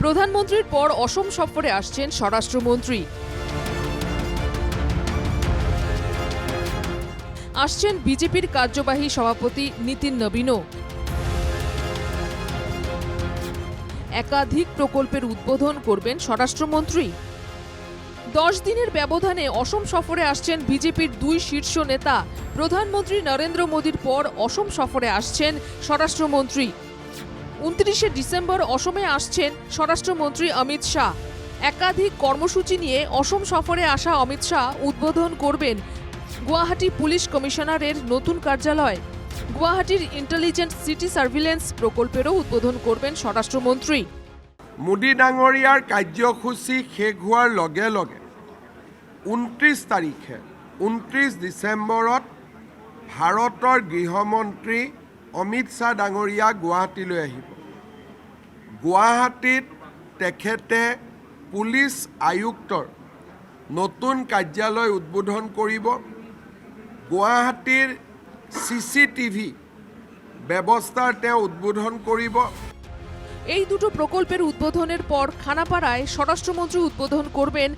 প্রধানমন্ত্রীর পর অসম সফরে আসছেন স্বরাষ্ট্রমন্ত্রী। আসছেন বিজেপির কার্যবাহী সভাপতি নীতিন নবীনও। একাধিক প্রকল্পের উদ্বোধন করবেন স্বরাষ্ট্রমন্ত্রী। 10 দিনের ব্যবধানে অসম সফরে আসছেন বিজেপির দুই শীর্ষ নেতা। প্রধানমন্ত্রী নরেন্দ্র মোদীর পর অসম সফরে আসছেন স্বরাষ্ট্রমন্ত্রী। 29 ডিসেম্বর অসমে আসছেন স্বরাষ্ট্রমন্ত্রী অমিত শাহ। একাধিক কর্মসূচি নিয়ে অসম সফরে আসা অমিত শাহ উদ্বোধন করবেন গুয়াহাটি পুলিশ কমিশনারের নতুন কার্যালয়। গুয়াহাটির ইন্টেলিজেন্ট সিটি সার্ভিলেন্স প্রকল্পেরও উদ্বোধন করবেন স্বরাষ্ট্রমন্ত্রী। মোদী ডাঙৰীয়াৰ কাৰ্যসূচী শেষ হোৱাৰ লগে লগে 29 ডিচেম্বৰত ভাৰতৰ গৃহমন্ত্ৰী অমিত শ্বাহ ডাঙৰীয়া গুৱাহাটীলৈ আহিব। গুৱাহাটীত তেখেতে পুলিচ আয়ুক্তৰ নতুন কাৰ্যালয় উদ্বোধন কৰিব। গুৱাহাটীৰ CCTV ব্যৱস্থাৰ তেওঁ উদ্বোধন কৰিব। এই দুটো প্ৰকল্পেৰ উদ্বোধনেৰ পৰ খানাপাড়ায় স্বৰাষ্ট্ৰমন্ত্ৰী উদ্বোধন কৰবেন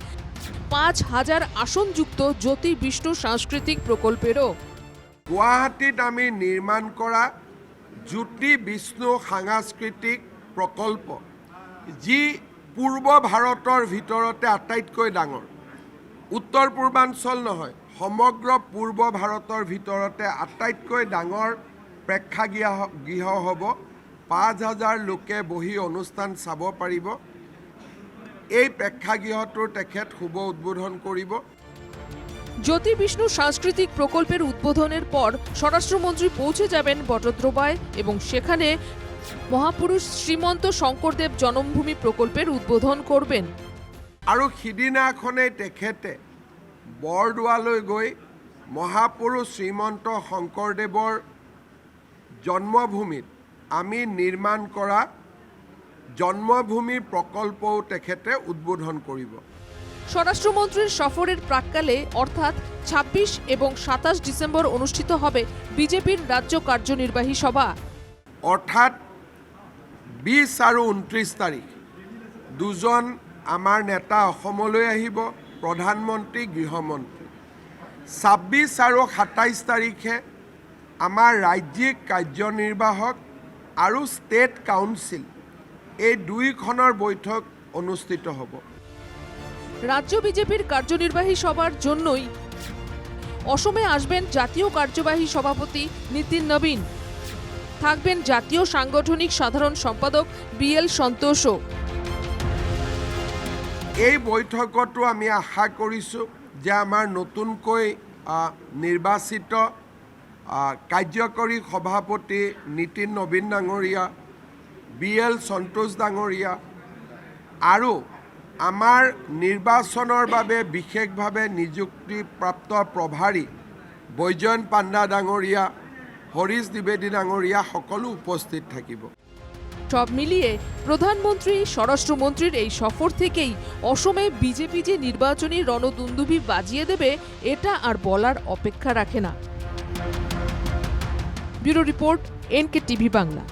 5000 আসনযুক্ত জ্যোতি বিষ্ণু সাংস্কৃতিক প্ৰকল্পেৰও। গুৱাহাটীত আমি নিৰ্মাণ কৰা জ্যোতি বিষ্ণু সাংস্কৃতিক প্ৰকল্প, যি পূৰ্ব ভাৰতৰ ভিতৰতে আটাইতকৈ ডাঙৰ। উত্তৰ পূৰ্বাঞ্চল নহয়, সমগ্ৰ পূৰ্ব ভাৰতৰ ভিতৰতে আটাইতকৈ ডাঙৰ প্ৰেক্ষাগৃহ হ'ব। 5000 লোকে বহি অনুষ্ঠান চাব পাৰিব। এই প্ৰেক্ষাগৃহটোৰ তেখেত শুভ উদ্বোধন কৰিব। জ্যোতি বিষ্ণু সাংস্কৃতিক প্ৰকল্পেৰ উদ্বোধনেৰ পৰ স্বৰাষ্ট্ৰমন্ত্ৰী পৌঁছে যাবেন বটদ্ৰবায় এবং সেখানে মহাপুৰুষ শ্ৰীমন্ত শংকৰদেৱ জন্মভূমি প্ৰকল্পেৰ উদ্বোধন কৰবেন। আৰু সিদিনাখনেই তেখেতে বৰদোৱালৈ গৈ মহাপুৰুষ শ্ৰীমন্ত শংকৰদেৱৰ জন্মভূমিত আমি নিৰ্মাণ কৰা জন্মভূমি প্ৰকল্পও তেখেতে উদ্বোধন কৰিব। স্বৰাষ্ট্ৰমন্ত্ৰীৰ সফৰেৰ প্ৰাক্কালে অৰ্থাৎ 26 এবং 27 ডিসেম্বৰ অনুষ্ঠিত হবে বিজেপিৰ ৰাজ্য কাৰ্যনিৰ্বাহী সভা। অৰ্থাৎ 20 আৰু 29 তাৰিখ দুজন আমাৰ নেতা অসমলৈ আহিব, প্ৰধানমন্ত্ৰী, গৃহমন্ত্ৰী। 26 আৰু 27 তাৰিখে আমাৰ ৰাজ্যিক কাৰ্যনিৰ্বাহক আৰু ষ্টেট কাউন্সিল এই দুইখনৰ বৈঠক অনুষ্ঠিত হ'ব। রাজ্য বিজেপির কার্যনির্বাহী সভার জন্যই অসমে আসবেন জাতীয় কার্যবাহী সভাপতি নীতিন নবীন। থাকবেন জাতীয় সাংগঠনিক সাধারণ সম্পাদক BL সন্তোষও। এই বৈঠকতো আমি আশা কৰিছোঁ যে আমাৰ নতুনকৈ নিৰ্বাচিত কাৰ্যকৰী সভাপতি নীতিন নবীন ডাঙৰীয়া, BL সন্তোষ ডাঙৰীয়া আৰু আমাৰ নিৰ্বাচনৰ বাবে বিশেষভাৱে নিযুক্তিপ্ৰাপ্ত প্ৰভাৰী বৈজয়ন্ত পাণ্ডা ডাঙৰীয়া, হৰিশ দ্বিবেদী ডাঙৰীয়া সকলো উপস্থিত থাকিব। সব মিলিয়ে প্রধানমন্ত্রী স্বরাষ্ট্রমন্ত্রীর এই সফর থেকেই অসমে বিজেপি যে নির্বাচনী রণদুন্দুভি বাজিয়ে দেবে এটা আর বলার অপেক্ষা রাখে না। Bureau report NKTV Bangla.